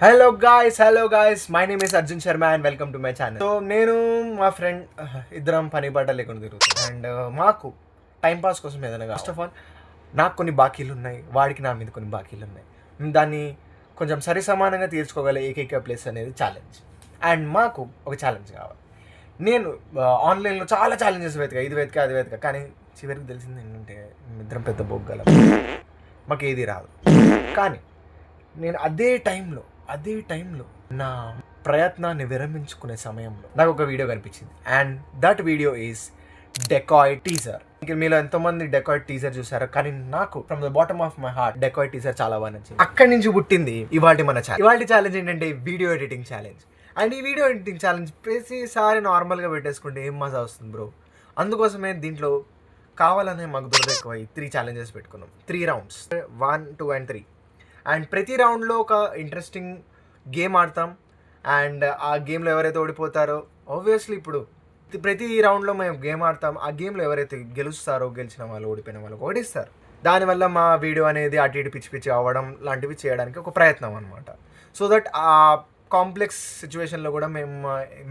Hello guys my name is Arjun Sharma and welcome to my channel. So నేను మా friend ఇద్దరం పని బాట లేకుండా తిరుగుతాం అండ్ మాకు టైంపాస్ కోసం ఏదైనా ఫస్ట్ ఆఫ్ ఆల్ నాకు కొన్ని బాకీలు ఉన్నాయి, వాడికి నా మీద కొన్ని బాకీలు ఉన్నాయి. దాన్ని కొంచెం సరి సమానంగా తీర్చుకోగల ఏకైక ప్లేస్ అనేది ఛాలెంజ్. అండ్ మాకు ఒక ఛాలెంజ్ కావాలి. నేను ఆన్లైన్లో చాలా ఛాలెంజెస్ ఇది వెతికా అది వెతికా, కానీ చివరికి తెలిసింది ఏంటంటే ఇద్దరం పెద్ద బొగ్గల, మాకు ఏది రాదు. కానీ నేను అదే టైంలో నా ప్రయత్నాన్ని విరమించుకునే సమయంలో నాకు ఒక వీడియో కనిపించింది and that video is decoy teaser. మీలో ఎంతోమంది డెకాయ్ టీజర్ చూసారో, కానీ నాకు from the bottom of my heart decoy teaser చాలా బాగా నచ్చింది. అక్కడి నుంచి పుట్టింది ఇవాళ మన ఛాలెంజ్ ఏంటంటే వీడియో ఎడిటింగ్ ఛాలెంజ్. అండ్ ఈ వీడియో ఎడిటింగ్ ఛాలెంజ్ ప్రతిసారి నార్మల్గా పెట్టేసుకుంటే ఏం మజా వస్తుంది బ్రో. అందుకోసమే దీంట్లో కావాలనే మాకు దొరకఎక్కువ 3 ఛాలెంజెస్ పెట్టుకున్నాం. 3 రౌండ్స్ 1, 2 and 3. అండ్ ప్రతి రౌండ్లో ఒక ఇంట్రెస్టింగ్ గేమ్ ఆడతాం అండ్ ఆ గేమ్లో ఎవరైతే ఓడిపోతారో, ఆబ్వియస్లీ ఇప్పుడు ప్రతి రౌండ్లో మేము గేమ్ ఆడతాం. ఆ గేమ్లో ఎవరైతే గెలుస్తారో, గెలిచిన వాళ్ళు ఓడిపోయిన వాళ్ళు ఓడిస్తారు. దానివల్ల మా వీడియో అనేది అటు ఇటు పిచ్చి అవ్వడం లాంటివి చేయడానికి ఒక ప్రయత్నం అనమాట. సో దట్ ఆ కాంప్లెక్స్ సిచ్యువేషన్లో కూడా మేము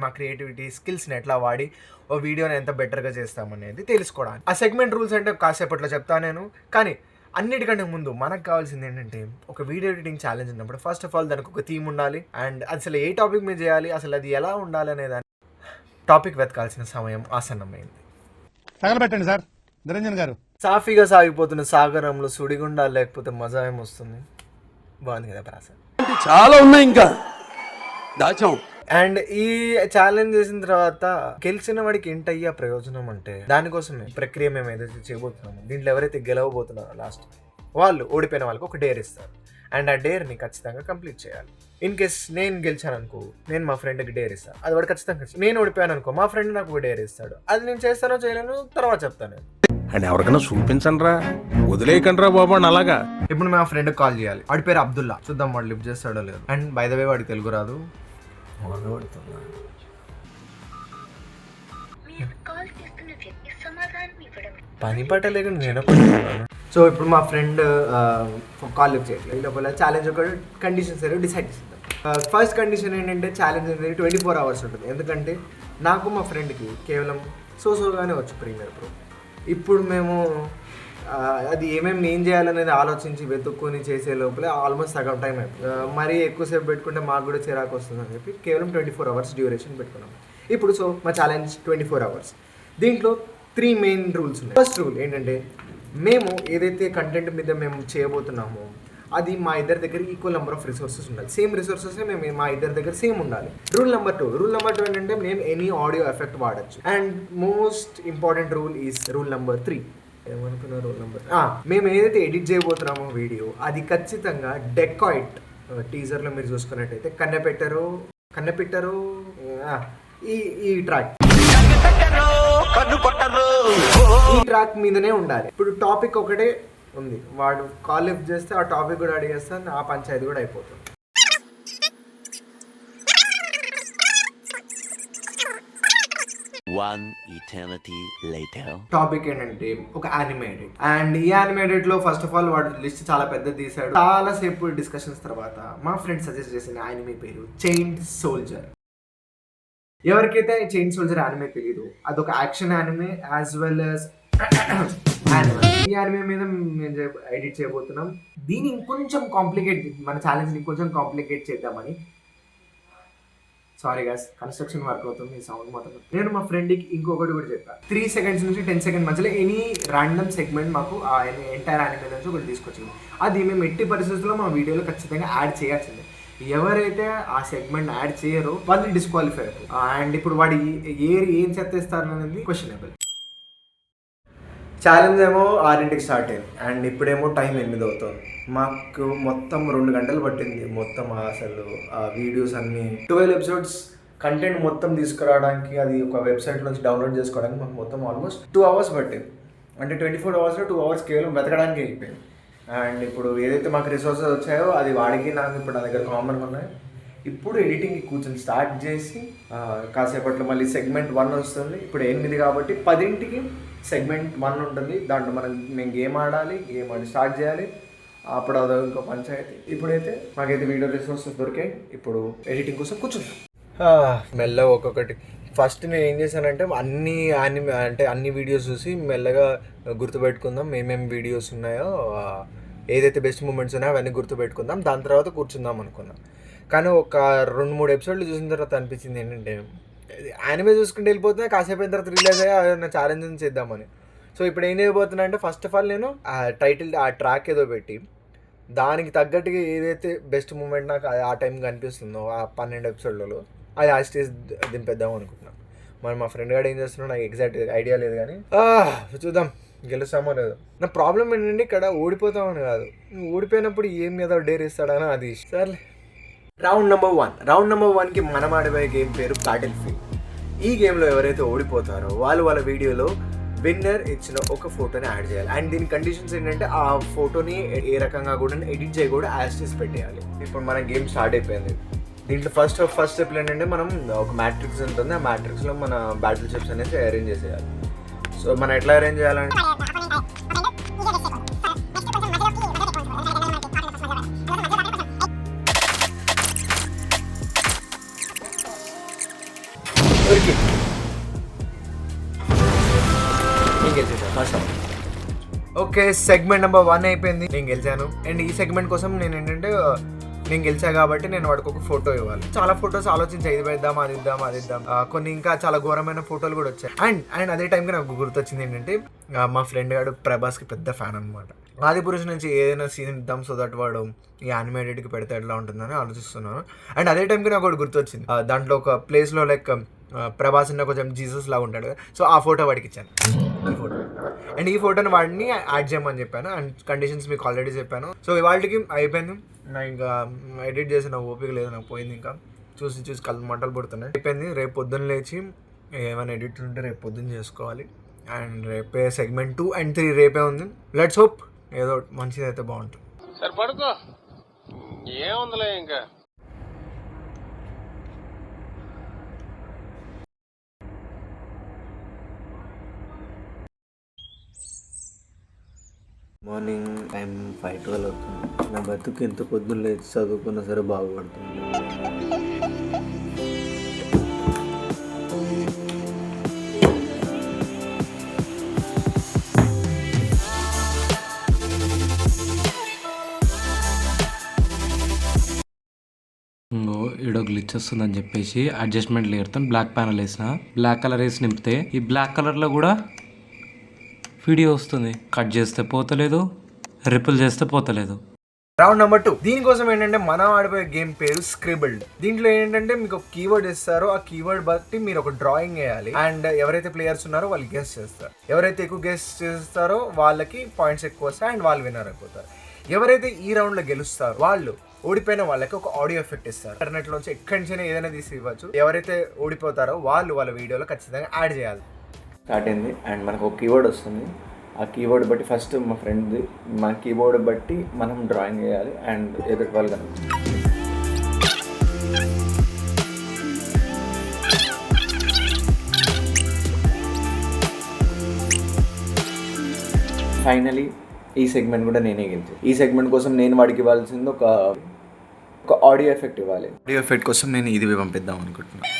మా క్రియేటివిటీ స్కిల్స్ని ఎట్లా వాడి ఓ వీడియోని ఎంత బెటర్గా చేస్తామనేది తెలుసుకోవడానికి. ఆ సెగ్మెంట్ రూల్స్ అంటే కాసేపట్లో చెప్తాను నేను. కానీ అన్నిటికంటే ముందు మనకు కావాల్సింది ఏంటంటే, ఒక వీడియో ఎడిటింగ్ ఛాలెంజ్ ఉన్నప్పుడు ఫస్ట్ ఆఫ్ ఆల్ దానికి ఒక థీమ్ ఉండాలి అండ్ అసలు ఏ టాపిక్ మీద చేయాలి, అసలు అది ఎలా ఉండాలి అనే దాని టాపిక్ వెతకాల్సిన సమయం ఆసన్నమైంది. తగలబెట్టండి సార్ నిరంజన్ గారు. సాఫీగా సాగిపోతున్న సాగరంలో సుడిగుండా లేకపోతే మజా ఏమొస్తుంది? బాగుంది కదా ప్రాస. చాలా ఉన్నాయి ఇంకా దాచాం. అండ్ ఈ ఛాలెంజ్ చేసిన తర్వాత గెలిచిన వాడికి ఏంటయ్యా ప్రయోజనం అంటే, దానికోసమే ప్రక్రియ మేము ఏదైతే చేయబోతున్నామో దీంట్లో ఎవరైతే గెలవబోతున్నారో లాస్ట్ వాళ్ళు ఓడిపోయిన వాళ్ళకి ఒక డేర్ ఇస్తారు అండ్ ఆ డేర్ని ఖచ్చితంగా కంప్లీట్ చేయాలి. ఇన్ కేస్ నేను గెలిచాను అనుకో, నేను మా ఫ్రెండ్కి డేర్ ఇస్తాను, అది వాడు ఖచ్చితంగా. నేను ఓడిపోయాను అనుకో, మా ఫ్రెండ్ నాకు ఒక డేర్ ఇస్తాడు. అది నేను చేస్తానో చేయలేను తర్వాత చెప్తాను. అండ్ ఎవరికైనా చూపించండి రా, వదిలేయకండి రా బాబు అని. అలాగా ఇప్పుడు మా ఫ్రెండ్కి కాల్ చేయాలి. వాడి పేరు అబ్దుల్లా. చూద్దాం వాడు లిఫ్ట్ చేస్తాడో లేదు. అండ్ బై ద వే వాడికి తెలుగు రాదు. పని పట్టలేకుండా నేను. సో ఇప్పుడు మా ఫ్రెండ్ కాల్ లిఫ్ట్ చేయాలి. ఈ లోపల ఛాలెంజ్ ఒక కండిషన్స్ అనేవి డిసైడ్ చేద్దాం. ఫస్ట్ కండిషన్ ఏంటంటే, ఛాలెంజ్ అనేది 24 hours ఉంటుంది. ఎందుకంటే నాకు మా ఫ్రెండ్కి కేవలం సోగానే వచ్చు ప్రీమియర్ ప్రో. ఇప్పుడు మేము అది ఏం చేయాలనేది ఆలోచించి వెతుక్కొని చేసే లోపల ఆల్మోస్ట్ సగం టైం అయిపోయింది. మరీ ఎక్కువసేపు పెట్టుకుంటే మాకు కూడా చిరాకు వస్తుందని చెప్పి కేవలం 24 hours డ్యూరేషన్ పెట్టుకున్నాం. ఇప్పుడు సో మా ఛాలెంజ్ 24 hours. దీంట్లో 3 మెయిన్ రూల్స్ ఉన్నాయి. ఫస్ట్ రూల్ ఏంటంటే, మేము ఏదైతే కంటెంట్ మీద మేము చేయబోతున్నామో అది మా ఇద్దరి దగ్గర ఈక్వల్ నెంబర్ ఆఫ్ రిసోర్సెస్ ఉండాలి. సేమ్ రిసోర్సెస్ మేము మా ఇద్దరి దగ్గర సేమ్ ఉండాలి. రూల్ నెంబర్ 2 ఏంటంటే, మేము ఎనీ ఆడియో ఎఫెక్ట్ వాడచ్చు. And most important rule is rule number 3. ఏమనుకున్న రూల్ నెంబర్, మేము ఏదైతే ఎడిట్ చేయబోతున్నామో వీడియో అది ఖచ్చితంగా డెకాయిట్. టీజర్లో మీరు చూసుకున్నట్టయితే కన్నెపెట్టరు ఈ ట్రాక్ ఈ ట్రాక్ మీదనే ఉండాలి. ఇప్పుడు టాపిక్ ఒకటే ఉంది, వాడు కాల్ లిఫ్ట్ చేస్తే ఆ టాపిక్ కూడా అడిగేస్తాను, ఆ పంచాయతీ కూడా అయిపోతుంది. One eternity later. టాపిక్ ఏంటంటే ఒక యానిమేటెడ్. అండ్ ఈ యానిమేటెడ్ లో ఫస్ట్ ఆఫ్ ఆల్ వాడు లిస్ట్ చాలా పెద్ద తీసాడు. చాలా సేపు డిస్కషన్స్ తర్వాత మా ఫ్రెండ్ సజెస్ట్ చేసిన యానిమే పేరు చైన్డ్ సోల్జర్. ఎవరికైతే చైన్ సోల్జర్ యానిమే తెలియదు, అదొక action anime as well as anime. ఈ యానిమే మీద మేము ఎడిట్ చేయబోతున్నాం. దీన్ని ఇంకొంచెం కాంప్లికేట్, మన ఛాలెంజ్ ఇంకొంచెం కాంప్లికేట్ చేద్దామని. సారీ గాయ్స్, కన్స్ట్రక్షన్ వర్క్ అవుతుంది, ఈ సౌండ్ మాత్రం. నేను మా ఫ్రెండ్కి ఇంకొకటి కూడా చెప్పాను. 3 seconds నుంచి 10 seconds మధ్యలో ఎనీ ర్యాండమ్ సెగ్మెంట్ మాకు ఆ ఎంటైర్ యానిమే నుంచి ఒకటి తీసుకొచ్చింది. అది మేము ఎట్టి పరిస్థితుల్లో మా వీడియోలో ఖచ్చితంగా యాడ్ చేయాల్సిందే. ఎవరైతే ఆ సెగ్మెంట్ యాడ్ చేయరో వాళ్ళు డిస్క్వాలిఫై అవుతారు. అండ్ ఇప్పుడు వాడు ఏం చెత్తేస్తారు అనేది క్వశ్చనబుల్. ఛాలెంజ్ ఏమో 6కి స్టార్ట్ అయింది అండ్ ఇప్పుడేమో టైం 8 అవుతుంది. మాకు మొత్తం 2 గంటలు పట్టింది. మొత్తం అసలు ఆ వీడియోస్ అన్నీ 12 episodes కంటెంట్ మొత్తం తీసుకురావడానికి, అది ఒక వెబ్సైట్ నుంచి డౌన్లోడ్ చేసుకోవడానికి మాకు మొత్తం ఆల్మోస్ట్ 2 hours పట్టింది. అంటే 24 hours 2 hours కేవలం వెతకడానికి అయిపోయింది. అండ్ ఇప్పుడు ఏదైతే మాకు రిసోర్సెస్ వచ్చాయో అది వాడికి నాకు ఇప్పుడు నా దగ్గర కామన్గా ఉన్నాయి. ఇప్పుడు ఎడిటింగ్కి కూర్చొని స్టార్ట్ చేసి కాసేపట్లో మళ్ళీ సెగ్మెంట్ 1 వస్తుంది. ఇప్పుడు 8 కాబట్టి 10కి సెగ్మెంట్ 1 ఉంటుంది. దాంట్లో మేము గేమ్ ఆడాలి, గేమ్ ఆడి స్టార్ట్ చేయాలి. అప్పుడు అదో ఇంకో పంచాయతీ. ఇప్పుడైతే మాకైతే వీడియో రిసోర్సెస్ దొరికాయి. ఇప్పుడు ఎడిటింగ్ కోసం కూర్చుంటాం. మెల్లగా ఒక్కొక్కటి. ఫస్ట్ నేను ఏం చేశానంటే అన్ని వీడియోస్ చూసి మెల్లగా గుర్తుపెట్టుకుందాం ఏమేమి వీడియోస్ ఉన్నాయో, ఏదైతే బెస్ట్ మూమెంట్స్ ఉన్నాయో అవన్నీ గుర్తుపెట్టుకుందాం, దాని తర్వాత కూర్చుందాం అనుకున్నాం. కానీ ఒక 2-3 ఎపిసోడ్లు చూసిన తర్వాత అనిపించింది ఏంటంటే యానిమే చూసుకుంటూ వెళ్ళిపోతున్నా, కాసేపు అయిన తర్వాత రిలీజ్ అయ్యా ఛాలెంజ్ చేద్దామని. సో ఇప్పుడు ఏం చేయబోతున్నా అంటే ఫస్ట్ ఆఫ్ ఆల్ నేను ఆ టైటిల్ ఆ ట్రాక్ ఏదో పెట్టి దానికి తగ్గట్టుగా ఏదైతే బెస్ట్ మూమెంట్ నాకు ఆ టైంకి అనిపిస్తుందో ఆ 12 ఎపిసోడ్లలో అది ఆ స్టేజ్ దింపేద్దాం అనుకుంటున్నాను. మరి మా ఫ్రెండ్ గారు ఏం చేస్తున్నాడు నాకు ఎగ్జాక్ట్ ఐడియా లేదు, కానీ చూద్దాం గెలుస్తామో లేదో. నా ప్రాబ్లం ఏంటంటే ఇక్కడ ఓడిపోతామని కాదు, ఓడిపోయినప్పుడు ఏం ఏదో డేర్ ఇస్తాడని అది. సర్లే, రౌండ్ నెంబర్ 1కి మనం ఆడబోయే గేమ్ పేరు బ్యాటిల్ఫీల్డ్. ఈ గేమ్లో ఎవరైతే ఓడిపోతారో వాళ్ళ వీడియోలో విన్నర్ ఇచ్చిన ఒక ఫోటోని యాడ్ చేయాలి. అండ్ దీని కండిషన్స్ ఏంటంటే ఆ ఫోటోని ఏ రకంగా కూడా ఎడిట్ చేయకూడదు, యాస్టీస్ పెట్టేయాలి. ఇప్పుడు మన గేమ్ స్టార్ట్ అయిపోయింది. దీంట్లో ఫస్ట్ స్టెప్ ఏంటంటే మనం ఒక మ్యాట్రిక్స్ ఉంటుంది, ఆ మ్యాట్రిక్స్లో మన బ్యాటిల్ షిప్స్ అనేది అరేంజ్ చేసేయాలి. సో మనం ఎట్లా అరేంజ్ చేయాలంటే ఓకే, సెగ్మెంట్ నెంబర్ 1 అయిపోయింది, నేను గెలిచాను. అండ్ ఈ సెగ్మెంట్ కోసం నేను గెలిచా కాబట్టి నేను వాడికి ఒక ఫోటో ఇవ్వాలి. చాలా ఫొటోస్ ఆలోచించి ఇది ఇద్దాం. కొన్ని ఇంకా చాలా ఘోరమైన ఫోటోలు కూడా వచ్చాయి. అండ్ అదే టైంకి నాకు గుర్తొచ్చింది ఏంటంటే మా ఫ్రెండ్ గారు ప్రభాస్కి పెద్ద ఫ్యాన్ అనమాట. ఆదిపురుష్ నుంచి ఏదైనా సీన్ ఇద్దాం సో దట్ వాడు ఈ యానిమేటెడ్కి పెడితే ఎట్లా ఉంటుందని ఆలోచిస్తున్నాను. అండ్ అదే టైంకి నాకు ఒకటి గుర్తొచ్చింది, దాంట్లో ఒక ప్లేస్లో లైక్ ప్రభాస్ అన్న కొంచెం జీసస్ లాగా ఉంటాడు, సో ఆ ఫోటో వాడికి ఇచ్చాను, ఈ ఫోటో. అండ్ ఈ ఫోటోని వాడిని యాడ్ చేయమని చెప్పాను. అండ్ కండిషన్స్ మీకు ఆల్రెడీ చెప్పాను. సో ఇవాళకి అయిపోయింది. నా ఇంకా ఎడిట్ చేసిన ఓపిక లేదు, నాకు పోయింది. ఇంకా చూసి కళ్ళు మంటలు పడుతున్నాయి. అయిపోయింది. రేపు పొద్దున్న లేచి ఏమైనా ఎడిట్లు ఉంటే రేపు పొద్దున్న చేసుకోవాలి. అండ్ రేపే సెగ్మెంట్ 2 and 3 రేపే ఉంది. లెట్స్ హోప్ ఏదో మంచిది అయితే బాగుంటుంది. సరే పడుకో, ఏముందిలే ఇంకా. మార్నింగ్ టైం 5:12 అవుతుంది. నా బతుకు ఎంత పొద్దున్న లేచి చదువుకున్నా సరే బాగుపడుతుంది. ఈడో గ్లిచ్ వస్తుందని చెప్పేసి అడ్జస్ట్మెంట్ లేయర్తో బ్లాక్ ప్యానల్ వేసిన, బ్లాక్ కలర్ వేసి నింపితే ఈ బ్లాక్ కలర్లో కూడా వీడియో వస్తుంది. కట్ చేస్తే పోతలేదు, రిపుల్ చేస్తే పోతలేదు. Round number 2. దీనికోసం ఏంటంటే మనం ఆడిపోయే గేమ్ పేరు స్క్రిబుల్డ్. దీంట్లో ఏంటంటే మీకు ఒక కీవర్డ్ ఇస్తారో ఆ కీవర్డ్ బట్టి మీరు ఒక డ్రాయింగ్ వేయాలి. అండ్ ఎవరైతే ప్లేయర్స్ ఉన్నారో వాళ్ళు గెస్ చేస్తారు. ఎవరైతే ఎక్కువ గెస్ చేస్తారో వాళ్ళకి పాయింట్స్ ఎక్కువ వస్తాయి అండ్ వాళ్ళు విన్నర్ అయిపోతారు. ఎవరైతే ఈ రౌండ్లో గెలుస్తారో వాళ్ళు ఓడిపోయిన వాళ్ళకి ఒక ఆడియో ఎఫెక్ట్ ఇస్తారు. ఇంటర్నెట్ లోంచి ఎక్కడి నుంచి ఏదైనా తీసి ఇవ్వచ్చు. ఎవరైతే ఓడిపోతారో వాళ్ళ వీడియోలో ఖచ్చితంగా యాడ్ చేయాలి. స్టార్ట్ అయింది అండ్ మనకు ఒక కీవర్డ్ వస్తుంది. ఆ కీవర్డ్ బట్టి ఫస్ట్ మా ఫ్రెండ్ది మన కీబోర్డ్ బట్టి మనం డ్రాయింగ్ చేయాలి అండ్ ఎదుటి వాళ్ళు కానీ ఫైనలీ ఈ సెగ్మెంట్ కూడా నేనే గెలిచాను. ఈ సెగ్మెంట్ కోసం నేను వాడికి ఇవ్వాల్సింది ఒక ఆడియో ఎఫెక్ట్ ఇవ్వాలి. ఆడియో ఎఫెక్ట్ కోసం నేను ఇది పంపిద్దాం అనుకుంటున్నాను.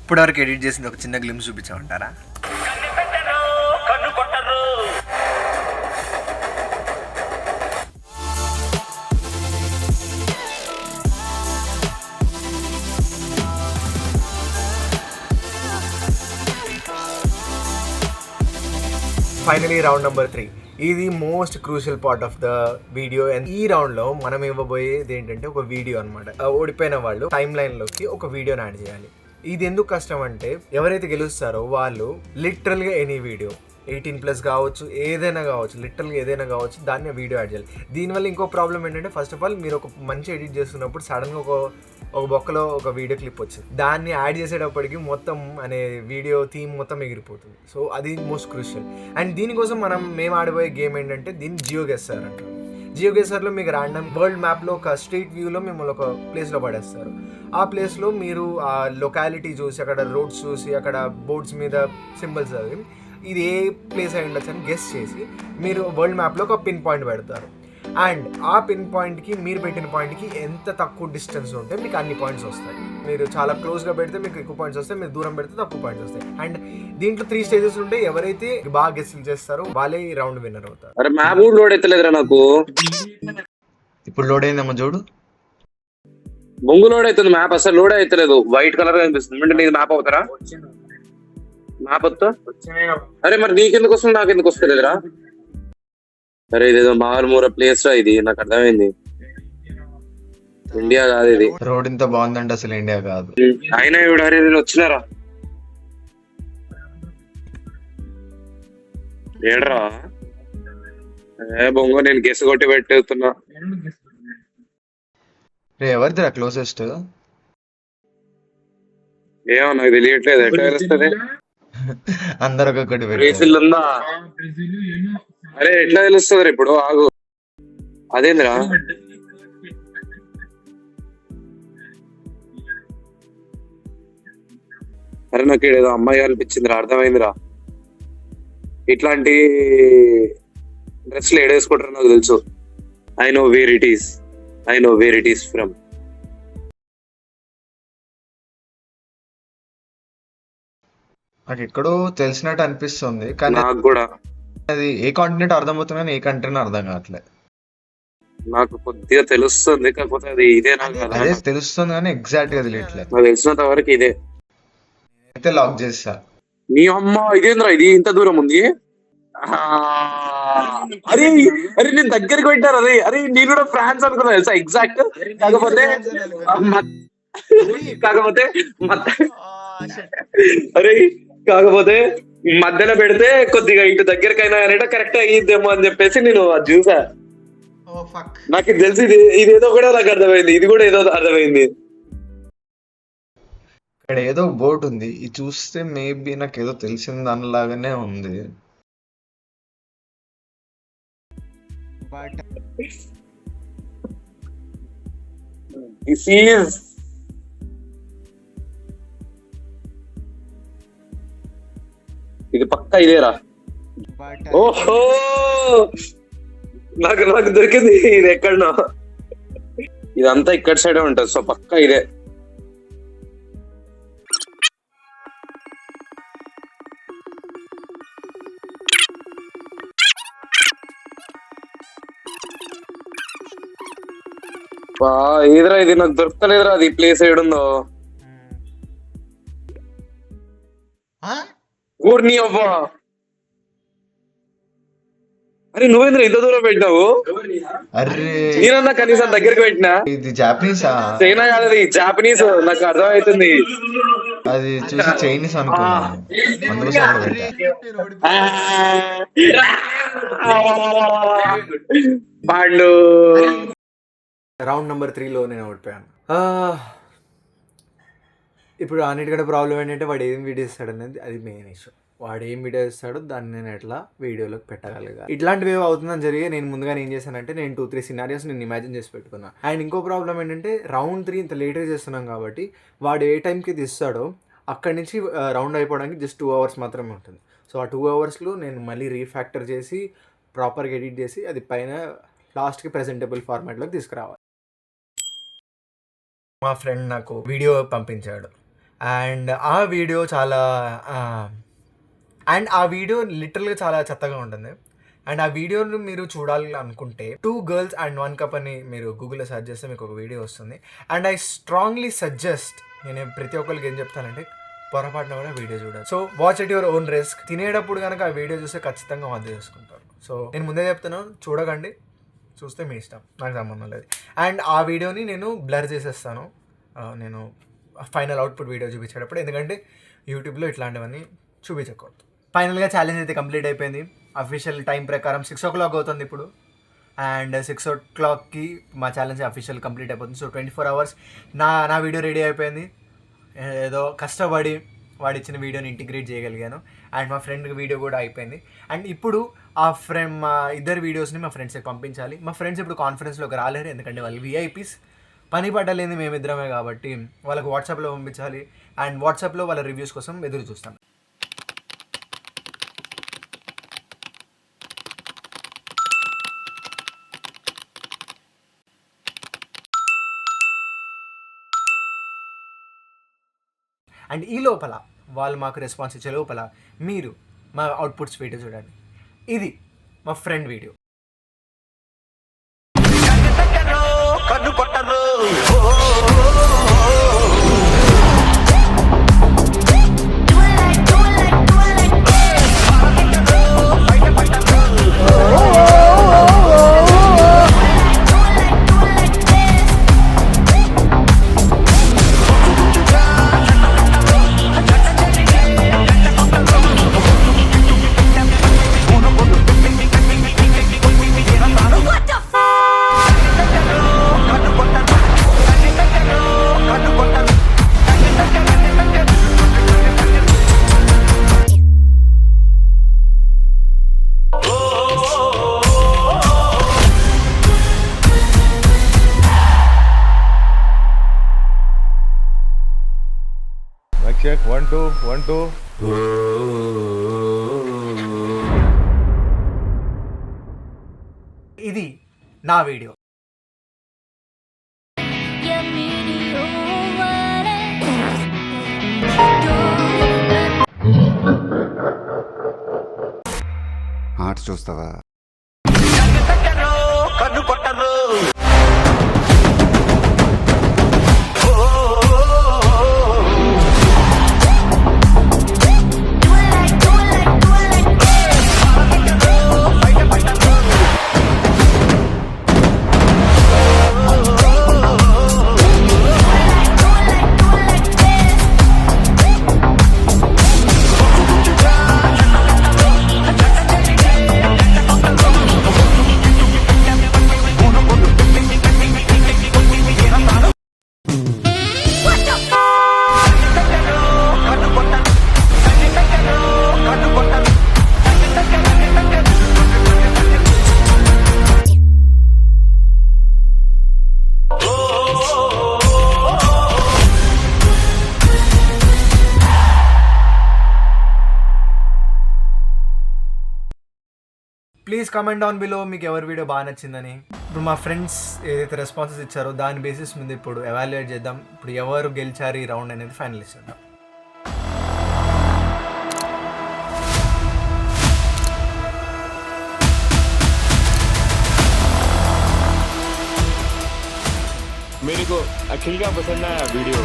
ఇప్పటివరకు ఎడిట్ చేసింది ఒక చిన్న గ్లిమ్స్ చూపించామంటారా? Finally round number 3. ఇది most crucial part of the video. And ఈ రౌండ్ లో మనం ఇవ్వబోయేది ఏంటంటే ఒక వీడియో అనమాట. ఓడిపోయిన వాళ్ళు టైమ్ లైన్ లోకి ఒక వీడియోని యాడ్ చేయాలి. ఇది ఎందుకు కష్టం అంటే ఎవరైతే గెలుస్తారో వాళ్ళు లిటరల్ గా ఎనీ వీడియో 18+ కావచ్చు, ఏదైనా కావచ్చు దాన్ని వీడియో యాడ్ చేయాలి. దీనివల్ల ఇంకో ప్రాబ్లం ఏంటంటే ఫస్ట్ ఆఫ్ ఆల్ మీరు ఒక మంచి ఎడిట్ చేస్తున్నప్పుడు సడన్గా ఒక బొక్కలో ఒక వీడియో క్లిప్ వచ్చింది, దాన్ని యాడ్ చేసేటప్పటికి మొత్తం అనే వీడియో థీమ్ మొత్తం ఎగిరిపోతుంది. సో అది మోస్ట్ క్రూషియల్. అండ్ దీనికోసం మేము ఆడబోయే గేమ్ ఏంటంటే దీన్ని జియో గెస్ అంటారు. జియోగేసర్లో మీకు ర్యాండమ్ వరల్డ్ మ్యాప్లో ఒక స్ట్రీట్ వ్యూలో మిమ్మల్ని ఒక ప్లేస్లో పడేస్తారు. ఆ ప్లేస్లో మీరు ఆ లొకాలిటీ చూసి, అక్కడ రోడ్స్ చూసి, అక్కడ బోర్డ్స్ మీద సింబల్స్ అవి ఇది ఏ ప్లేస్ అయి ఉండొచ్చు అని గెస్ చేసి మీరు వరల్డ్ మ్యాప్లో ఒక పిన్ పాయింట్ పెడతారు. అండ్ ఆ పిన్ పాయింట్కి మీరు పెట్టిన పాయింట్కి ఎంత తక్కువ డిస్టెన్స్ ఉంటే మీకు అన్ని పాయింట్స్ వస్తాయి. మీరు చాలా క్లోజ్గా పెడితే మీకు ఎక్కువ పాయింట్స్ వస్తాయి, మీరు దూరం పెడితే తక్కువ పాయింట్స్ వస్తాయి. అండ్ దీంట్లో 3 స్టేజెస్ ఉంటాయి. ఎవరైతే బాగా గెస్ చేస్తారో వాళ్ళే ఈ రౌండ్ విన్నర్ అవుతారు. అరే మ్యాప్ కూడా లోడ్ అవుతలేదురా నాకు. ఇప్పుడు లోడ్ అయిందమ్మా చూడు. బొంగు లోడ్ అవుతుంది, మ్యాప్ అసలు లోడ్ అవుతలేదు, వైట్ కలర్ కనిపిస్తుంది. అంటే నీది మ్యాప్ అవుతారా? మ్యాప్ వస్తా? అరే మరి నీకెందుకు వస్తుంది, నాకు ఎందుకు వస్తలేదురా? అరే ఇదేదో మారుమూర ప్లేస్ రా, ఇది నాకు అర్థమైంది. ఇండియా కాదు ఇది. రోడ్ ఇంత బాగుందంటే అసలు ఇండియా కాదు. అయినా ఇప్పుడు అరే నేను వచ్చినారా ఏడ్రా? బొంగు నేను గెస్ కొట్టి పెట్టేస్తున్నా. ఎవరిదిరా క్లోజెస్ట్? ఏమో నాకు తెలియట్లేదు, ఎట్లా తెలుస్తుంది? అందరు ఒక్కొక్కటి బ్రెజిల్ ఉందా? అరే ఎట్లా తెలుస్తుంది ఇప్పుడు? ఆగు, అదేందిరా? అరే నాకు ఏదో అమ్మాయి అనిపించిందిరా, అర్థమైందిరా. ఇట్లాంటి డ్రెస్లు ఏడేసుకుంటారు నాకు తెలుసు. I know where it is from. నాకు ఎక్కడో తెలిసినట్టు అనిపిస్తుంది కానీ నాకు కూడా అది ఏ కాంటినెంట్ అర్థమవుతుంది కానీ ఏ కంట్రీ అర్థం కావట్లేదు. నాకు కొద్దిగా తెలుస్తుంది, కాకపోతే అది ఇదే నాకు అదే తెలుస్తుంది కానీ ఎగ్జాక్ట్ గా తెలియట్లేదు. నాకు తెలిసినంత వరకు ఇదే. అయితే లాక్ చేస్తా. నీ అమ్మ ఇదేంద్రా, ఇది ఇంత దూరం ఉంది. అరే అరే నేను దగ్గరికి పెట్టారు. అరే అరే నేను కూడా ఫ్రాన్స్ అనుకున్నా తెలుసా ఎగ్జాక్ట్. కాకపోతే అరే కాకపోతే మధ్యలో పెడితే కొద్దిగా ఇటు దగ్గరకైనా అనేట కరెక్ట్ అయ్యిద్దేమో అని చెప్పేసి నేను అది చూసా. నాకు ఇది తెలిసి ఇదేదో కూడా నాకు అర్థమైంది, ఇది కూడా ఏదో అర్థమైంది. ఇక్కడ ఏదో బోట్ ఉంది, ఇది చూస్తే మేబీ నాకు ఏదో తెలిసిన దానిలాగానే ఉంది. This is ఇది పక్కా ఇదేరా. ఓహో నాకు దొరికింది, ఇది ఎక్కడనో. ఇదంతా ఇక్కడ సైడే ఉంటది, సో పక్కా ఇదే. ఏదిరా ఇది, నాకు దొరకలేదురా అది ప్లేస్ ఏడుందో. ఊరిని అవ్వా. అరే నువ్వేంద్ర ఇంత దూరం పెట్టినావు? అరే నేనన్నా కనీసం దగ్గరికి పెట్టినా. ఇది జాపనీస్ చైనా కాదు, అది జాపనీస్. నాకు అర్థమవుతుంది. అది చూసి చైనీస్ అనుకున్నాను, అందుకోసం పాండు. రౌండ్ నెంబర్ 3లో నేను ఓడిపోయాను. ఇప్పుడు అన్నిటికంటే ప్రాబ్లం ఏంటంటే వాడు ఏం వీడియో ఇస్తాడు అనేది, అది మెయిన్ ఇష్యూ. వాడు ఏం వీడియో ఇస్తాడో దాన్ని నేను ఎట్లా వీడియోలోకి పెట్టగలిగా. ఇట్లాంటివి అవుతుందని జరిగి నేను ముందుగా ఏం చేశానంటే నేను 2-3 సినారియోస్ నేను ఇమాజిన్ చేసి పెట్టుకున్నా. అండ్ ఇంకో ప్రాబ్లం ఏంటంటే రౌండ్ 3 ఇంత లేట్గా చేస్తున్నాం కాబట్టి వాడు ఏ టైంకి తీస్తాడో అక్కడి నుంచి రౌండ్ అయిపోవడానికి జస్ట్ 2 hours మాత్రమే ఉంటుంది. సో ఆ 2 hours నేను మళ్ళీ రీఫ్యాక్టర్ చేసి ప్రాపర్గా ఎడిట్ చేసి అది పైన లాస్ట్కి ప్రెజెంటబుల్ ఫార్మాట్లోకి తీసుకురావాలి. మా ఫ్రెండ్ నాకు వీడియో పంపించాడు అండ్ ఆ వీడియో లిటరల్గా చాలా చెత్తగా ఉంటుంది. అండ్ ఆ వీడియోను మీరు చూడాలి అనుకుంటే 2 girls and 1 cup అని మీరు గూగుల్లో సెర్చ్ చేస్తే మీకు ఒక వీడియో వస్తుంది. అండ్ ఐ స్ట్రాంగ్లీ సజెస్ట్, నేను ప్రతి ఒక్కరికి ఏం చెప్తానంటే పొరపాటున కూడా వీడియో చూడాలి. So watch at your own risk. తినేటప్పుడు కనుక ఆ వీడియో చూస్తే ఖచ్చితంగా వాంతి చేసుకుంటారు. సో నేను ముందే చెప్తున్నాను, చూడకండి, చూస్తే మీ ఇష్టం, నాకు సంబంధం లేదు. అండ్ ఆ వీడియోని నేను బ్లర్ చేసేస్తాను నేను ఫైనల్ అవుట్పుట్ వీడియో చూపించేటప్పుడు, ఎందుకంటే యూట్యూబ్లో ఇట్లాంటివన్నీ చూపించకూడదు. ఫైనల్గా ఛాలెంజ్ అయితే కంప్లీట్ అయిపోయింది. అఫీషియల్ టైం ప్రకారం 6 o'clock అవుతుంది ఇప్పుడు. అండ్ 6 o'clockకి మా ఛాలెంజ్ అఫీషియల్ కంప్లీట్ అయిపోతుంది. సో 24 hours నా వీడియో రెడీ అయిపోయింది. ఏదో కష్టపడి వాడు ఇచ్చిన వీడియోని ఇంటిగ్రేట్ చేయగలిగాను. అండ్ మా ఫ్రెండ్ వీడియో కూడా అయిపోయింది. అండ్ ఇప్పుడు ఆ ఫ్రెండ్ మా ఇద్దరు వీడియోస్ని మా ఫ్రెండ్స్కి పంపించాలి. మా ఫ్రెండ్స్ ఇప్పుడు కాన్ఫరెన్స్లోకి రాలేరు, ఎందుకంటే వాళ్ళు విఐపీస్, పని పడ్డలేని మేమిద్దరమే కాబట్టి వాళ్ళకు వాట్సాప్లో పంపించాలి. అండ్ వాట్సాప్లో వాళ్ళ రివ్యూస్ కోసం ఎదురు చూస్తాను. అండ్ ఈ లోపల వాళ్ళు మాకు రెస్పాన్స్ ఇచ్చే లోపల మీరు మా అవుట్పుట్స్ వీడియో చూడండి. ఇది మా ఫ్రెండ్ వీడియో. చెక్ 1 2 1 2. ఇది నా వీడియో. ఆట చూస్తావా? ప్లీజ్ కమెంట్ డౌన్ బిలో మీకు ఎవరి వీడియో బాగా నచ్చిందని. ఇప్పుడు మా ఫ్రెండ్స్ ఏదైతే రెస్పాన్సెస్ ఇచ్చారో దాని బేసిస్ మీద ఇప్పుడు ఎవాల్యుయేట్ చేద్దాం. ఇప్పుడు ఎవరు గెలిచారు ఈ రౌండ్ అనేది ఫైనలిస్ట్ చేద్దాం. मेरे को अखिल का पसंद आया वीडियो.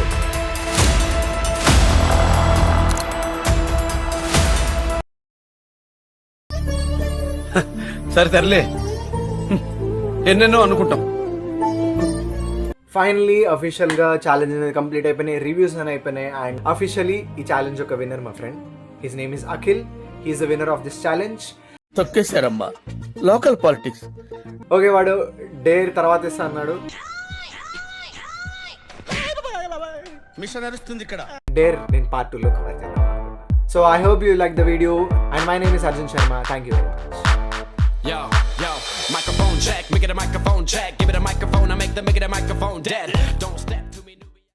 సరే తరలే, ఎన్నెన్నో అనుకుంటాం. ఫైనలీ అఫీషియల్గా ఛాలెంజ్ అనేది కంప్లీట్ అయిపోయినాయి, రివ్యూస్ అని అయిపోయినాయి. అండ్ అఫీషియలీ ఈ ఛాలెంజ్ యొక్క విన్నర్ మా friend. His name is Akhil. He is the winner of this challenge. తొక్కేశారమ్మా లోకల్ పాలిటిక్స్. ఓకే, వాడు డేర్ తర్వాత ఇస్తా అన్నాడు. మిషన్ నడుస్తుంది ఇక్కడ. డేర్ నేను పార్ట్ 2లో కవర్ చేద్దాం. So I hope you like the video. And my name is Arjun Sharma. Thank you very much. Yo, microphone check, make it a microphone check. Give it a microphone, I make the microphone dead. Don't step.